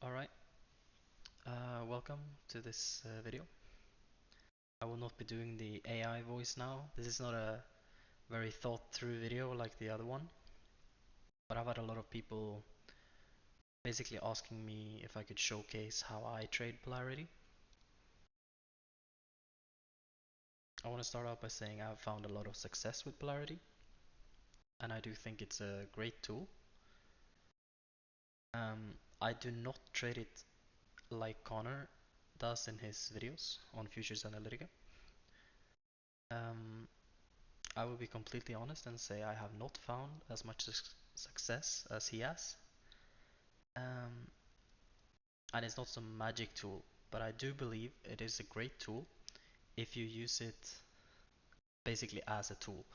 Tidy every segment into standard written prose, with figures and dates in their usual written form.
Alright, welcome to this video. I will not be doing the AI voice now. This is not a very thought through video like the other one, but I've had a lot of people basically asking me if I could showcase how I trade Polarity. I want to start out by saying I've found a lot of success with Polarity, and I do think it's a great tool. I do not trade it like Connor does in his videos on Futures Analytica. I will be completely honest and say I have not found as much success as he has. Um, and it's not some magic tool, but I do believe it is a great tool if you use it basically as a tool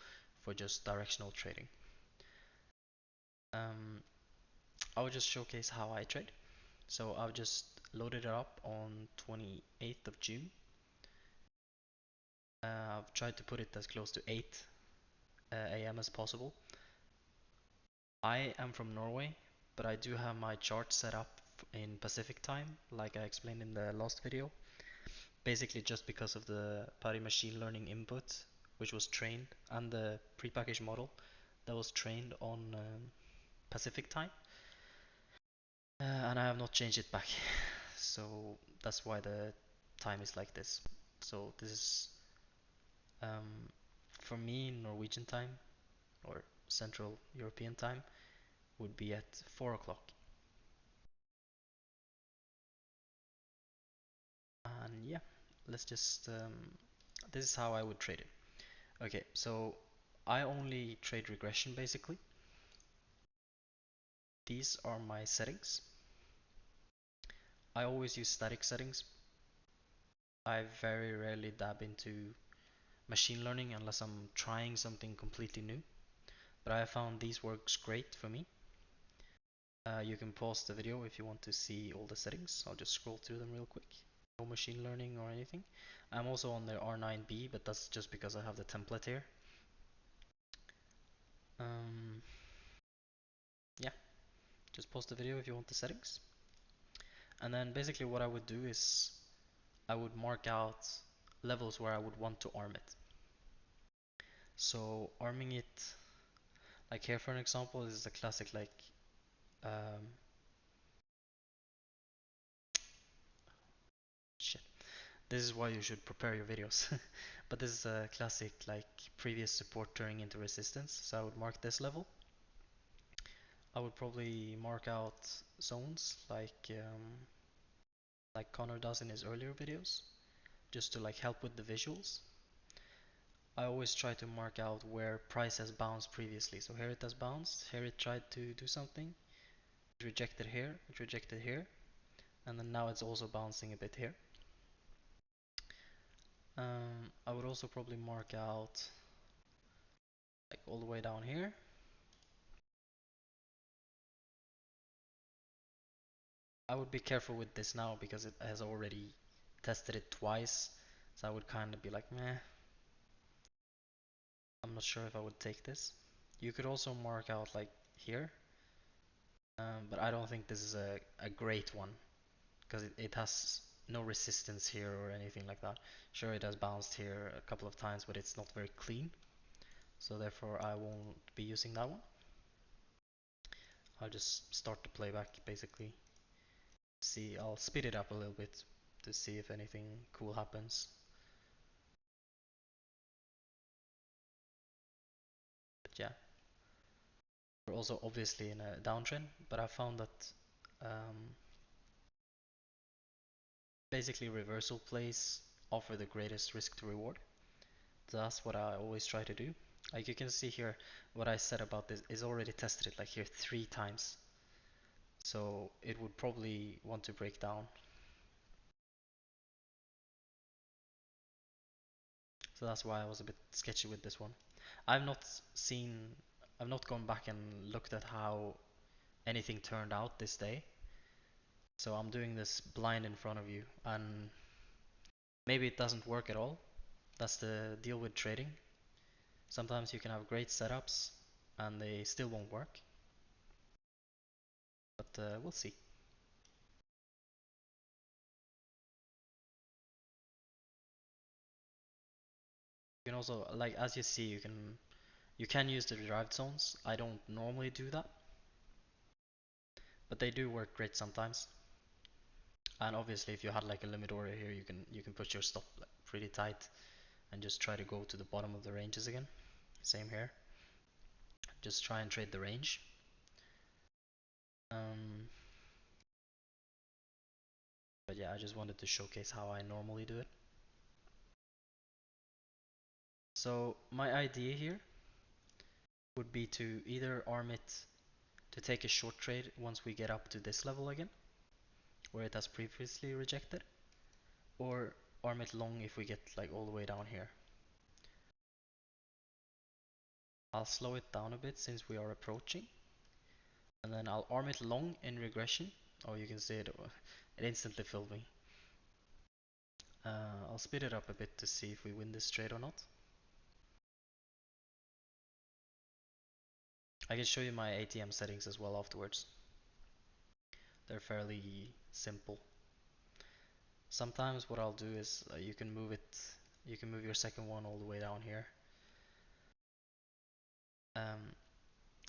for just directional trading. Um, I will just showcase how I trade. So I've just loaded it up on 28th of June. I've tried to put it as close to 8 a.m. as possible. I am from Norway, but I do have my chart set up in Pacific time, like I explained in the last video. Basically just because of the Pari machine learning input, which was trained, and the prepackaged model that was trained on Pacific time. And I have not changed it back. So that's why the time is like this. So this is, um, for me, Norwegian time, or Central European time, would be at 4 o'clock. And yeah, let's just, this is how I would trade it. Okay, so I only trade regression basically. These are my settings. I always use static settings. I very rarely dab into machine learning unless I'm trying something completely new. But I have found these works great for me. You can pause the video if you want to see all the settings. I'll just scroll through them real quick. No machine learning or anything. I'm also on the R9B, but that's just because I have the template here. Yeah, just pause the video if you want the settings. And then basically what I would do is I would mark out levels where I would want to arm it. So arming it, like here for an example, this is a classic like um, shit. This is why you should prepare your videos. But this is a classic like previous support turning into resistance. So I would mark this level. I would probably mark out zones like Connor does in his earlier videos, just to like help with the visuals. I always try to mark out where price has bounced previously. So here it has bounced, here it tried to do something, it rejected here, it rejected here, and then now it's also bouncing a bit here. I would also probably mark out like all the way down here. I would be careful with this now because it has already tested it twice. So I would kind of be like, meh, I'm not sure if I would take this. You could also mark out like here, but I don't think this is a great one because it has no resistance here or anything like that. Sure, it has bounced here a couple of times, but it's not very clean. So therefore I won't be using that one. I'll just start the playback basically. See, I'll speed it up a little bit to see if anything cool happens. But yeah, we're also obviously in a downtrend, but I found that basically reversal plays offer the greatest risk to reward. So that's what I always try to do. Like you can see here, what I said about this is already tested it like here 3 times. So it would probably want to break down. So that's why I was a bit sketchy with this one. I've not seen, I've not gone back and looked at how anything turned out this day. So I'm doing this blind in front of you, and maybe it doesn't work at all. That's the deal with trading. Sometimes you can have great setups and they still won't work. But we'll see. You can also, like as you see, you can use the derived zones. I don't normally do that, but they do work great sometimes. And obviously, if you had like a limit order here, you can put your stop like, pretty tight and just try to go to the bottom of the ranges again. Same here. Just try and trade the range. Um, but yeah, I just wanted to showcase how I normally do it. So my idea here would be to either arm it to take a short trade once we get up to this level again, where it has previously rejected, or arm it long if we get like all the way down here. I'll slow it down a bit since we are approaching, and then I'll arm it long in regression. Oh, you can see it, it instantly filled me. I'll speed it up a bit to see if we win this trade or not. I can show you my ATM settings as well afterwards. They're fairly simple. Sometimes what I'll do is you can move your second one all the way down here. Um,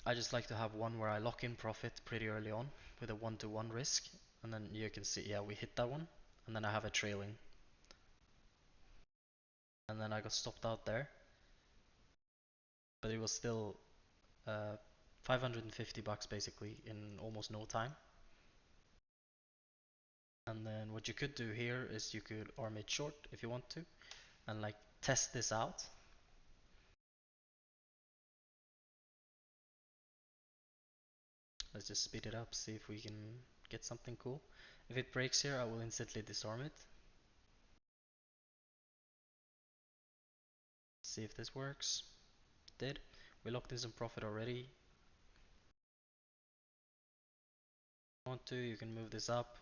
I just like to have one where I lock in profit pretty early on with a 1-to-1 risk, and then you can see, yeah, we hit that one, and then I have a trailing, and then I got stopped out there, but it was still 550 bucks basically in almost no time. And then what you could do here is you could arm it short if you want to, and like test this out. Let's just speed it up, see if we can get something cool. If it breaks here, I will instantly disarm it. See if this works. Did. We locked in some profit already. If you want to, you can move this up.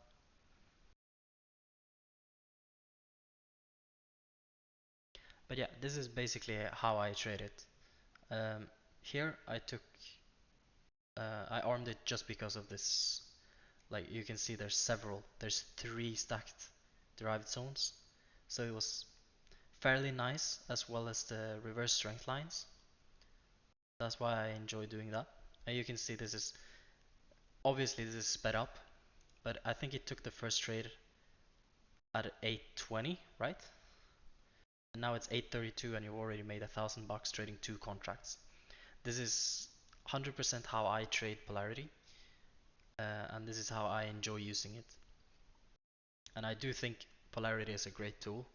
But yeah, this is basically how I trade it. Here I armed it just because of this. Like you can see there's 3 stacked derived zones. So it was fairly nice as well as the reverse strength lines. That's why I enjoy doing that. And you can see obviously this is sped up, but I think it took the first trade at 8:20, right? And now it's 8:32 and you've already made $1,000 trading 2 contracts. This is 100% how I trade Polarity, and this is how I enjoy using it. And I do think Polarity is a great tool.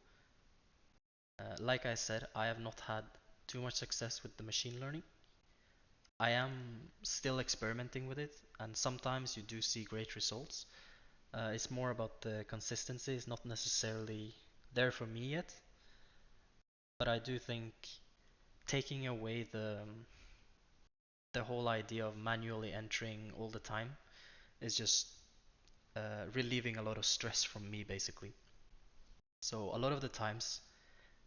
Like I said, I have not had too much success with the machine learning. I am still experimenting with it, and sometimes you do see great results. It's more about the consistency, it's not necessarily there for me yet, but I do think taking away the whole idea of manually entering all the time is just relieving a lot of stress from me basically. So a lot of the times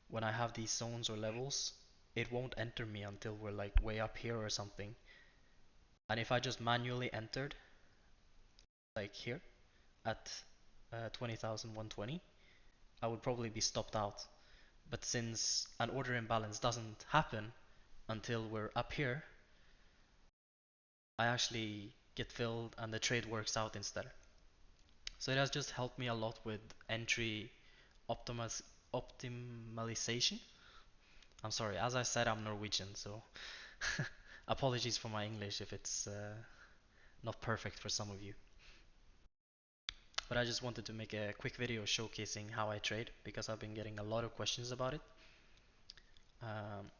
when I have these zones or levels, it won't enter me until we're like way up here or something. And if I just manually entered like here at 20,120, I would probably be stopped out. But since an order imbalance doesn't happen until we're up here, I actually get filled and the trade works out instead. So it has just helped me a lot with entry optimization. I'm sorry, as I said, I'm Norwegian, so apologies for my English if it's not perfect for some of you. But I just wanted to make a quick video showcasing how I trade because I've been getting a lot of questions about it. Um,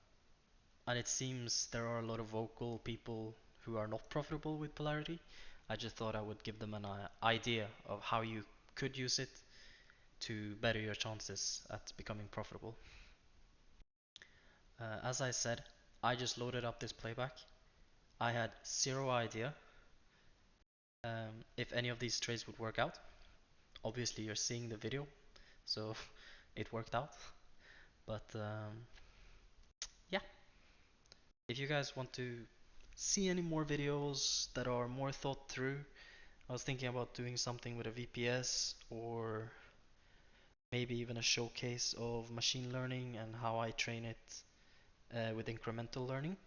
and it seems there are a lot of vocal people who are not profitable with Polarity. I just thought I would give them an idea of how you could use it to better your chances at becoming profitable. As I said, I just loaded up this playback. I had zero idea if any of these trades would work out. Obviously you're seeing the video, so it worked out. But yeah, if you guys want to see any more videos that are more thought through, I was thinking about doing something with a VPS or maybe even a showcase of machine learning and how I train it with incremental learning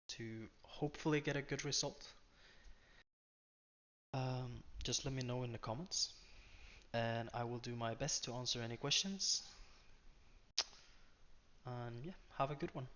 to hopefully get a good result. Just let me know in the comments and I will do my best to answer any questions. And yeah, have a good one.